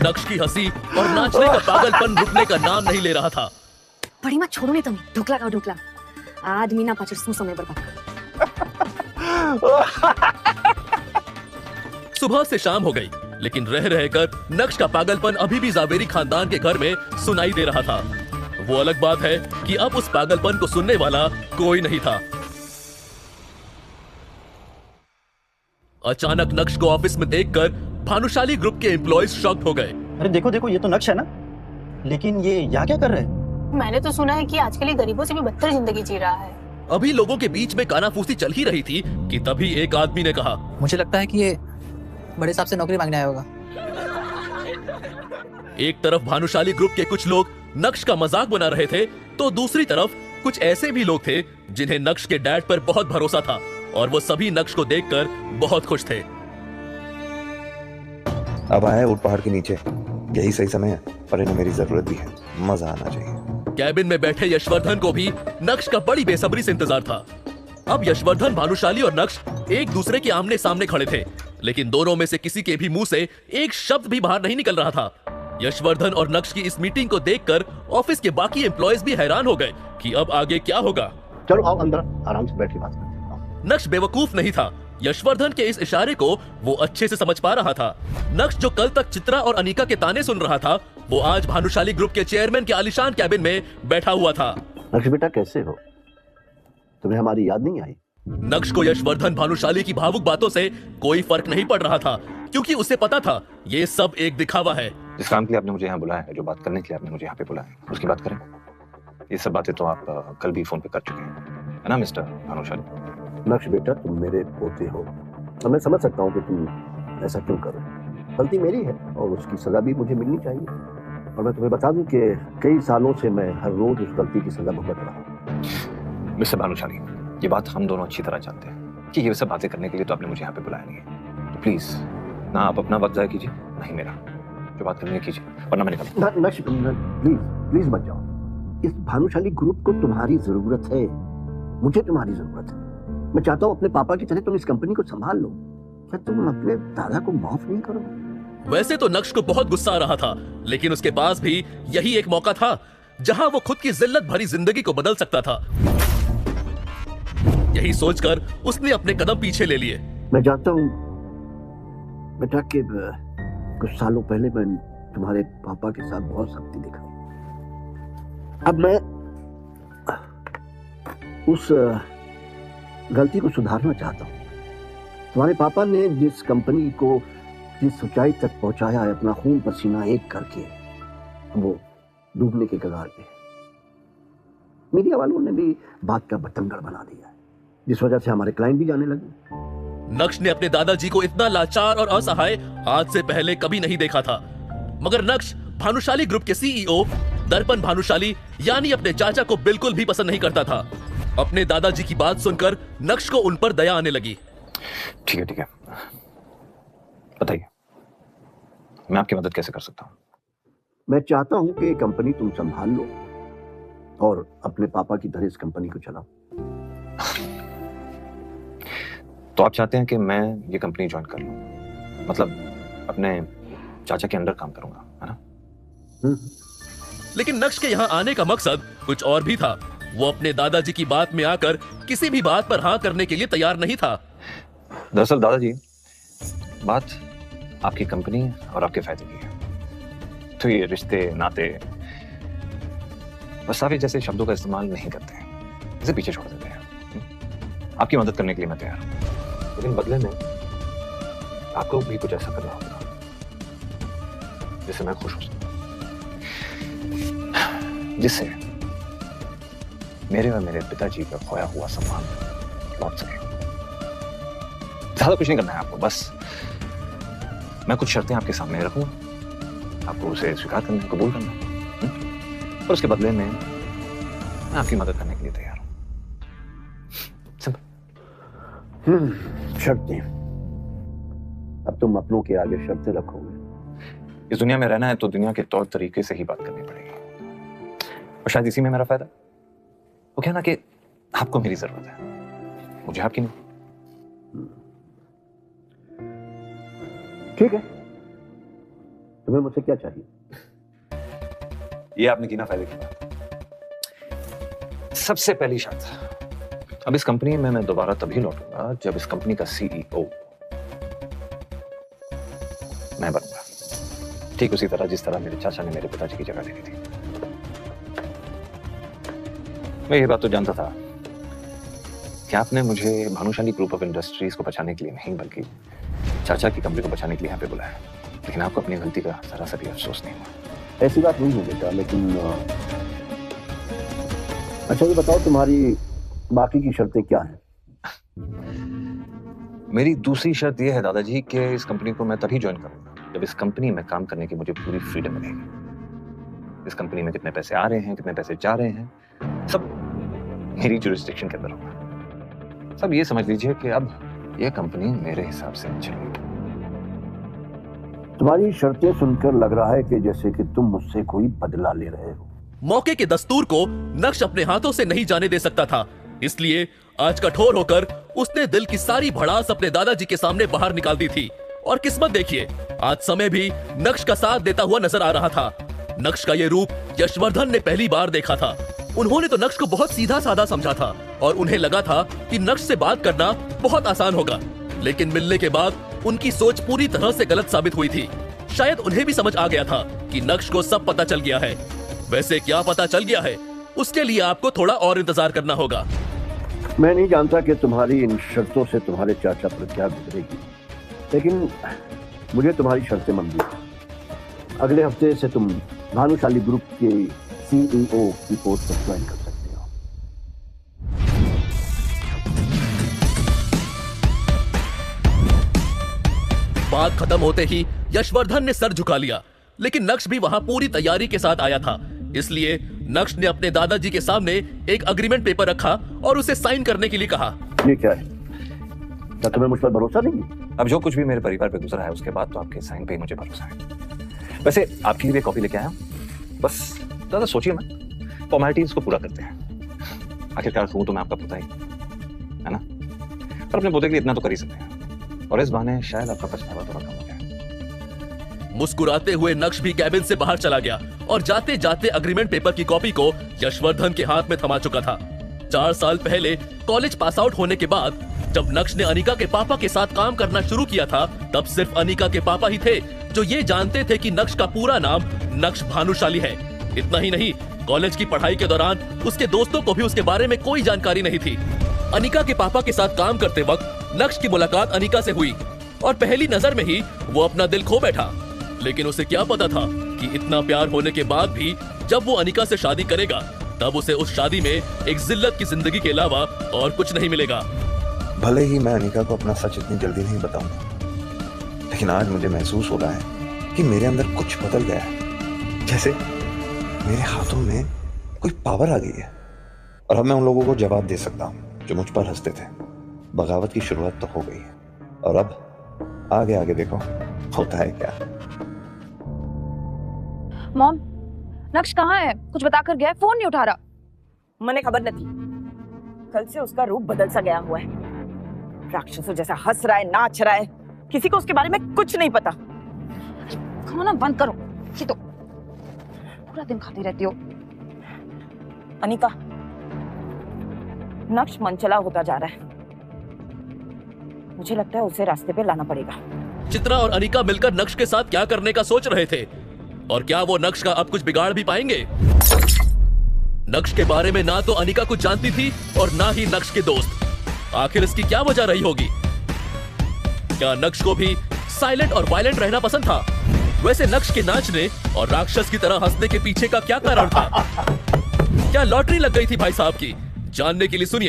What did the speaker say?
नक्श की हंसी और नाचने का पागलपन रुकने का नाम नहीं ले रहा था। पड़ी मत छोड़ो नहीं तुम्हें, ढोकला खाओ ढोकला। आदमी ना पाचर શું समय बर्बाद। सुबह से शाम हो गई, लेकिन रह रहकर नक्श का पागलपन अभी भी जावेरी खानदान के घर में सुनाई दे रहा था। वो अलग बात है कि अब उस पागलपन को सुनने वाला कोई नहीं था। अचानक नक्श को ऑफिस में देखकर भानुशाली ग्रुप के एम्प्लॉयज शॉक्ड हो गए। अरे देखो देखो, ये तो नक्श है ना, लेकिन ये यहाँ क्या कर रहे हैं? मैंने तो सुना है कि आजकल ये गरीबों से भी बदतर जिंदगी जी रहा है। अभी लोगों के बीच में कानाफूसी चल ही रही थी कि तभी एक आदमी ने कहा, मुझे लगता है कि ये बड़े साहब से नौकरी मांगने आया होगा। एक तरफ भानुशाली ग्रुप के कुछ लोग नक्श का मजाक बना रहे थे, तो दूसरी तरफ कुछ ऐसे भी लोग थे जिन्हें नक्श के डैड पर बहुत भरोसा था और वो सभी नक्श को देखकर बहुत खुश थे। अब आए ऊट पहाड़ के नीचे, यही सही समय है, पर इन्हें मेरी जरूरत भी है, मजा आना चाहिए। कैबिन में बैठे यशवर्धन को भी नक्श का बड़ी बेसब्री से इंतजार था। अब यशवर्धन, भानुशाली और नक्श एक दूसरे के आमने सामने खड़े थे, लेकिन दोनों में से किसी के भी मुंह से एक शब्द भी बाहर नहीं निकल रहा था। यशवर्धन और नक्श की इस मीटिंग को देखकर ऑफिस के बाकी एम्प्लॉयज भी हैरान हो गए कि अब आगे क्या होगा। चलो आओ अंदर, आराम से बैठ के बात करते हैं। नक्श बेवकूफ नहीं था। यशवर्धन के इस इशारे को वो अच्छे से समझ पा रहा था। नक्श जो कल तक चित्रा और अनिका के ताने सुन रहा था, वो आज भानुशाली ग्रुप के चेयरमैन के आलीशान कैबिन में बैठा हुआ था। नक्श बेटा कैसे हो? तुम्हें हमारी याद नहीं आई? नक्श को यशवर्धन, भानुशाली की भावुक बातों से कोई फर्क नहीं पड़ रहा था, क्योंकि उसे पता था ये सब एक दिखावा है। जिस काम के लिए आपने मुझे यहाँ बुलाया है, जो बात करने के लिए आपने मुझे यहाँ पे बुलाया है, उसकी बात करें। ये सब बातें तो आप कल भी फोन पे कर चुके हैं, है ना मिस्टर भानुशाली? नक्श बेटा, तुम मेरे पोते हो और मैं समझ सकता हूँ कि तुम ऐसा क्यों करो। गलती मेरी है और उसकी सजा भी मुझे मिलनी चाहिए। और मैं तुम्हें बता दूं कि कई सालों से मैं हर रोज उस गलती की सजा भुगत रहा हूँ। मिस्टर भानुशाली, ये बात हम दोनों अच्छी तरह जानते हैं कि ये सब बातें करने के लिए तो आपने मुझे यहाँ पे बुलाया नहीं है। तो प्लीज ना आप अपना वक्त जाया कीजिए, ना ही मेरा। जो बात करनी है कीजिए, वरना मैं निकलता हूं। नक्श प्लीज प्लीज मत जाओ। इस भानुशाली ग्रुप को तुम्हारी जरूरत है, मुझे तुम्हारी जरूरत है। मैं चाहता हूँ अपने पापा की तरह तुम इस कंपनी को संभाल लो। क्या तुम अपने दादा को माफ नहीं करोगे? वैसे तो नक्श को बहुत गुस्सा आ रहा था, लेकिन उसके पास भी यही एक मौका था जहां वो खुद की जिल्लत भरी जिंदगी को बदल सकता था। यही सोचकर उसने अपने कदम पीछे ले लिए। मैं जानता हूँ बेटा कि कुछ सालों पहले मैं तुम्हारे पापा के साथ बहुत सख्ती दिखाई। अब मैं उस गलती को सुधारना चाहता हूँ। तुम्हारे पापा ने जिस कंपनी को जिस ऊंचाई तक पहुंचाया है, अपना खून पसीना एक करके, वो डूबने के कगार पे है। मीडिया वालों ने भी बात का बतंगड़ बना दिया है, जिस वजह से हमारे क्लाइंट भी जाने लगे। नक्श ने अपने दादाजी को इतना लाचार और असहाय आज से पहले कभी नहीं देखा था। मगर नक्श भानुशाली ग्रुप के सीईओ दर्पण भानुशाली यानी अपने चाचा को बिल्कुल भी पसंद नहीं करता था। अपने दादाजी की बात सुनकर नक्श को उन पर दया आने लगी। ठीक है, बताइए मैं आपकी मदद कैसे कर सकता हूँ? मैं चाहता हूं कि कंपनी तुम संभाल लो और अपने पापा की तरह इस कंपनी को चलाओ। तो आप चाहते हैं कि मैं ये कंपनी ज्वाइन कर लूं, मतलब अपने चाचा के अंडर काम करूंगा, है ना? लेकिन नक्श के यहाँ आने का मकसद कुछ और भी था। वो अपने दादाजी की बात में आकर किसी भी बात पर हाँ करने के लिए तैयार नहीं था। दरअसल दादाजी, बात आपकी कंपनी और आपके फायदे की है। तो ये रिश्ते नाते वसावे जैसे शब्दों का इस्तेमाल नहीं करते हैं, इसे पीछे छोड़ देते हैं। आपकी मदद करने के लिए मैं तैयार हूं, लेकिन बदले में आपको भी कुछ ऐसा करना होगा जिससे मैं खुश हो सकूं, जिससे मेरे और मेरे पिताजी का खोया हुआ सम्मान लौट सके। ज्यादा कुछ नहीं करना है आपको, बस मैं कुछ शर्तें आपके सामने रखूंगा, आपको उसे स्वीकार करना, कबूल करना, और उसके बदले में मैं आपकी मदद करने के लिए तैयार हूं। सिंपल। शर्तें? अब तुम अपनों के आगे शर्तें रखोगे? इस दुनिया में रहना है तो दुनिया के तौर तरीके से ही बात करनी पड़ेगी, और शायद इसी में मेरा फायदा। वो कहना कि आपको मेरी जरूरत है, मुझे आपकी नहीं। ठीक है, तुम्हें मुझसे क्या चाहिए? ये आपने की ना फायदे की बात। सबसे पहली शर्त, अब इस कंपनी में मैं दोबारा तभी लौटूंगा जब इस कंपनी का सीईओ मैं बनूंगा, ठीक उसी तरह जिस तरह मेरे चाचा ने मेरे पिताजी की जगह ले ली थी। मैं ये बात तो जानता था कि आपने मुझे भानुशाली ग्रुप ऑफ इंडस्ट्रीज को बचाने के लिए नहीं बल्कि चाचा की कंपनी को बचाने के लिए यहाँ पे बुलाया, लेकिन आपको अपनी गलती का जरा सा भी अफसोस नहीं हुआ। ऐसी बात नहीं है बेटा, लेकिन अच्छा ये बताओ तुम्हारी बाकी की शर्तें क्या हैं? मेरी दूसरी शर्त यह है दादाजी कि इस कंपनी को मैं तभी ज्वाइन करूंगा जब इस कंपनी में काम करने की मुझे पूरी फ्रीडम मिलेगी। इस कंपनी में कितने पैसे आ रहे हैं, कितने पैसे जा रहे हैं, सब मेरी जुरिस्डिक्शन के अंदर होगा। सब ये समझ लीजिए कि अब यह कंपनी मेरे हिसाब से चलेगी। तुम्हारी शर्तें सुनकर लग रहा है कि जैसे कि तुम मुझसे कोई बदला ले रहे हो। मौके के दस्तूर को नक्श अपने हाथों से नहीं जाने दे सकता था, इसलिए आज कठोर होकर उसने दिल की सारी भड़ास अपने दादाजी के सामने बाहर निकाल दी थी। और किस्मत देखिए, आज समय भी नक्श का साथ देता हुआ नजर आ रहा था। नक्श का ये रूप यशवर्धन ने पहली बार देखा था। उन्होंने तो नक्श को बहुत सीधा साधा समझा था और उन्हें लगा था कि नक्श से बात करना बहुत आसान होगा, लेकिन मिलने के बाद उनकी सोच पूरी तरह से गलत साबित हुई थी। शायद उन्हें भी समझ आ गया था कि नक्श को सब पता चल गया है। वैसे क्या पता चल गया है, उसके लिए आपको थोड़ा और इंतजार करना होगा। मैं नहीं जानता कि तुम्हारी इन शर्तों से तुम्हारे चाचा पर क्या गुजरेगी, लेकिन मुझे तुम्हारी शर्तें मंजूर हैं। अगले हफ्ते से तुम भानुशाली ग्रुप के सीईओ की पोस्ट पर ज्वाइन कर सकते हो। बात खत्म होते ही यशवर्धन ने सर झुका लिया, लेकिन नक्श भी वहां पूरी तैयारी के साथ आया था। इसलिए नक्श ने अपने दादाजी के सामने एक अग्रीमेंट पेपर रखा और उसे साइन करने के लिए कहा। ये क्या है? क्या तुम्हें मुझ पर भरोसा नहीं है? अब जो कुछ भी मेरे परिवार पे गुजरा है उसके बाद तो आपके साइन पे ही मुझे भरोसा है। वैसे आपके लिए कॉपी लेके आया हूं, बस ज्यादा सोचिए मत, फॉर्मेलिटीज को पूरा करते हैं। आखिरकार हूं तो मैं आपका पोता ही, है ना? पर अपने पोते के लिए इतना तो कर ही सकते हैं, और इस बहाने शायद आपका पछतावा थोड़ा कम हो जाए। मुस्कुराते हुए नक्श भी कैबिन से बाहर चला गया और जाते जाते अग्रीमेंट पेपर की कॉपी को यशवर्धन के हाथ में थमा चुका था। 4 साल पहले कॉलेज पास आउट होने के बाद जब नक्श ने अनिका के पापा के साथ काम करना शुरू किया था, तब सिर्फ अनिका के पापा ही थे जो ये जानते थे कि नक्श का पूरा नाम नक्श भानुशाली है। इतना ही नहीं, कॉलेज की पढ़ाई के दौरान उसके दोस्तों को भी उसके बारे में कोई जानकारी नहीं थी। अनिका के पापा के साथ काम करते वक्त नक्श की मुलाकात अनिका से हुई और पहली नजर में ही वो अपना दिल खो बैठा। लेकिन उसे क्या पता था कि इतना प्यार होने के बाद भी जब वो अनिका से शादी करेगा, तब उसे उस शादी में एक जिल्लत की जिंदगी के अलावा और कुछ नहीं मिलेगा। भले ही मैं अनिका को अपना सच इतनी जल्दी नहीं बताऊंगा, लेकिन आज मुझे महसूस हो रहा है कि मेरे अंदर कुछ बदल गया है, जैसे मेरे हाथों में कोई पावर आ गई है और अब मैं उन लोगों को जवाब दे सकता हूँ जो मुझ पर हंसते थे। बगावत की शुरुआत तो हो गई है और अब आगे आगे देखो होता है क्या। मॉम, नक्श कहाँ है? कुछ बताकर गया है, फोन नहीं उठा रहा। मने खबर नहीं, कल से उसका रूप बदल सा गया हुआ है। राक्षसों जैसा हंस रहा है, नाच रहा है, किसी को उसके बारे में कुछ नहीं पता। खाना बंद करो, ये तो पूरा दिन खाती रहती हो। अनिका, नक्श मनचला होता जा रहा है, मुझे लगता है उसे रास्ते पे लाना पड़ेगा। चित्रा और अनिका मिलकर नक्श के साथ क्या करने का सोच रहे थे, और क्या वो नक्श का अब कुछ बिगाड़ भी पाएंगे? नक्श के बारे में ना तो अनिका कुछ जानती थी और ना ही नक्श के दोस्त। आखिर इसकी क्या वजह रही होगी? क्या नक्श को भी साइलेंट और वायलेंट रहना पसंद था? वैसे नक्श के नाचने और राक्षस की तरह हंसने के पीछे का क्या कारण था? क्या लॉटरी लग गई थी भाई साहब की? जानने के लिए सुनिए